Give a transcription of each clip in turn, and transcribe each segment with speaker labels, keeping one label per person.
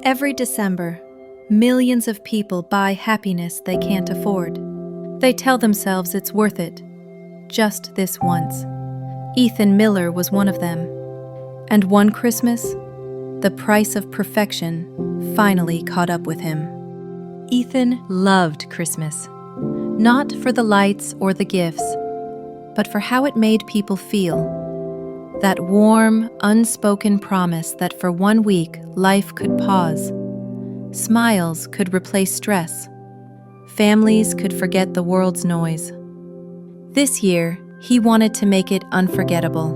Speaker 1: Every December, millions of people buy happiness they can't afford. They tell themselves it's worth it, just this once. Ethan Miller was one of them. And one Christmas, the price of perfection finally caught up with him. Ethan loved Christmas, not for the lights or the gifts, but for how it made people feel. That warm, unspoken promise that for 1 week life could pause. Smiles could replace stress. Families could forget the world's noise. This year, he wanted to make it unforgettable.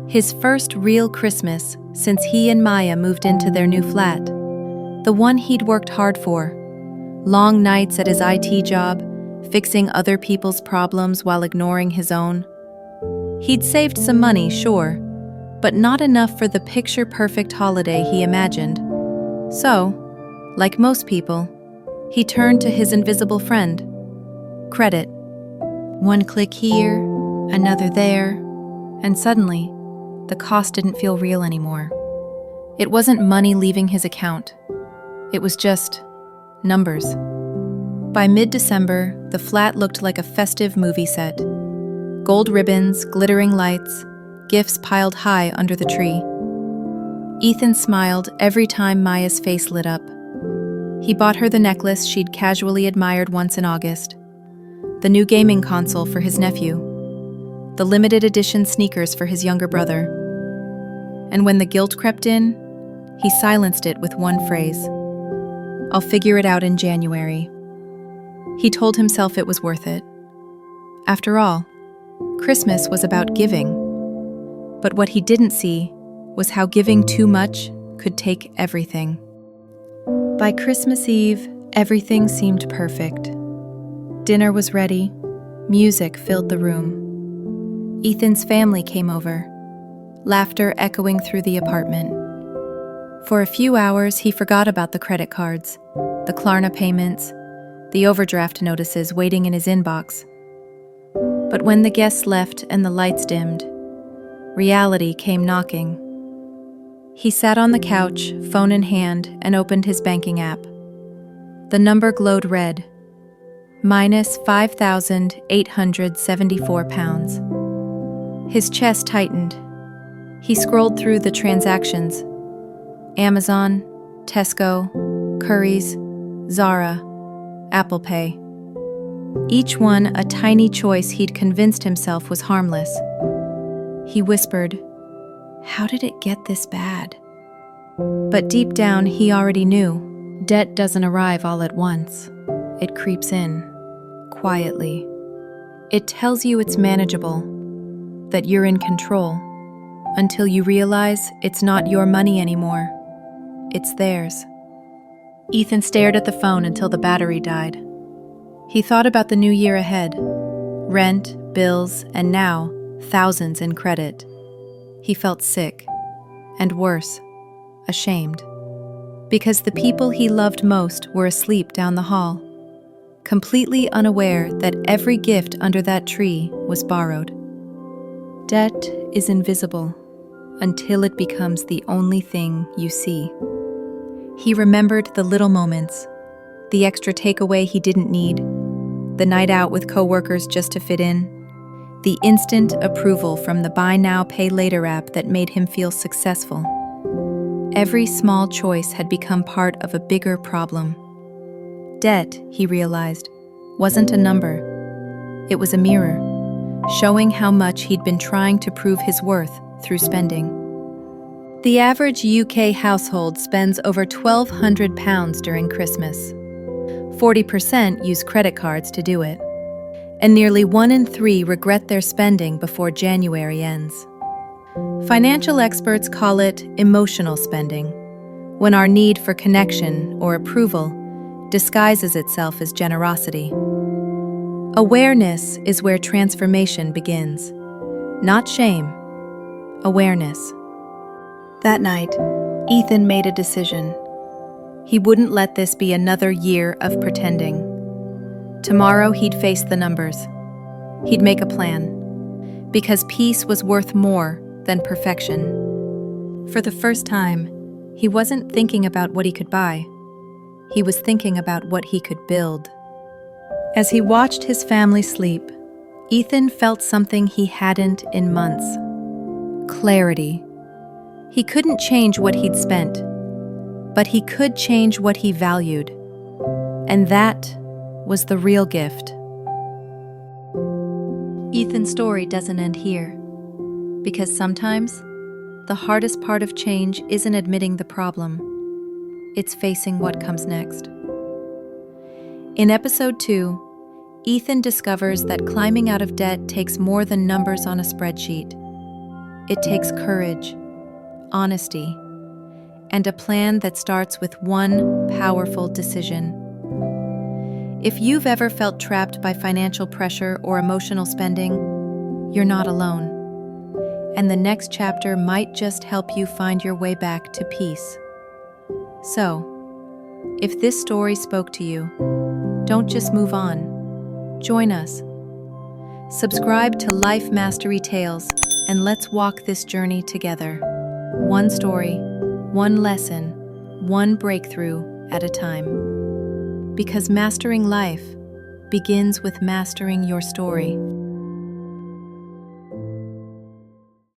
Speaker 1: His first real Christmas since he and Maya moved into their new flat. The one he'd worked hard for. Long nights at his IT job, fixing other people's problems while ignoring his own. He'd saved some money, sure, but not enough for the picture-perfect holiday he imagined. So, like most people, he turned to his invisible friend, credit. One click here, another there, and suddenly, the cost didn't feel real anymore. It wasn't money leaving his account. It was just numbers. By mid-December, the flat looked like a festive movie set. Gold ribbons, glittering lights, gifts piled high under the tree. Ethan smiled every time Maya's face lit up. He bought her the necklace she'd casually admired once in August, the new gaming console for his nephew, the limited edition sneakers for his younger brother. And when the guilt crept in, he silenced it with one phrase. "I'll figure it out in January." He told himself it was worth it. After all, Christmas was about giving. But what he didn't see was how giving too much could take everything. By Christmas Eve, everything seemed perfect. Dinner was ready. Music filled the room. Ethan's family came over, laughter echoing through the apartment. For a few hours, he forgot about the credit cards, the Klarna payments, the overdraft notices waiting in his inbox. But when the guests left and the lights dimmed, reality came knocking. He sat on the couch, phone in hand, and opened his banking app. The number glowed red, minus 5,874 pounds. His chest tightened. He scrolled through the transactions. Amazon, Tesco, Currys, Zara, Apple Pay. Each one a tiny choice he'd convinced himself was harmless. He whispered, "How did it get this bad?" But deep down, he already knew. Debt doesn't arrive all at once. It creeps in, quietly. It tells you it's manageable, that you're in control, until you realize it's not your money anymore. It's theirs. Ethan stared at the phone until the battery died. He thought about the new year ahead. Rent, bills, and now, thousands in credit. He felt sick, and worse, ashamed. Because the people he loved most were asleep down the hall, completely unaware that every gift under that tree was borrowed. Debt is invisible until it becomes the only thing you see. He remembered the little moments, the extra takeaway he didn't need, the night out with coworkers just to fit in, the instant approval from the Buy Now, Pay Later app that made him feel successful. Every small choice had become part of a bigger problem. Debt, he realized, wasn't a number. It was a mirror, showing how much he'd been trying to prove his worth through spending. The average UK household spends over £1,200 during Christmas. 40% use credit cards to do it, and nearly 1 in 3 regret their spending before January ends. Financial experts call it emotional spending, when our need for connection or approval disguises itself as generosity. Awareness is where transformation begins. Not shame, awareness. That night, Ethan made a decision. He wouldn't let this be another year of pretending. Tomorrow he'd face the numbers. He'd make a plan. Because peace was worth more than perfection. For the first time, He wasn't thinking about what he could buy. He was thinking about what he could build. As he watched his family sleep, Ethan felt something he hadn't in months. Clarity. He couldn't change what he'd spent, but he could change what he valued. And that was the real gift. Ethan's story doesn't end here, because sometimes the hardest part of change isn't admitting the problem. It's facing what comes next. In episode 2, Ethan discovers that climbing out of debt takes more than numbers on a spreadsheet. It takes courage, honesty, and a plan that starts with one powerful decision. If you've ever felt trapped by financial pressure or emotional spending, you're not alone. And the next chapter might just help you find your way back to peace. So, if this story spoke to you, don't just move on. Join us. Subscribe to Life Mastery Tales, and let's walk this journey together. One story, one lesson, one breakthrough at a time. Because mastering life begins with mastering your story.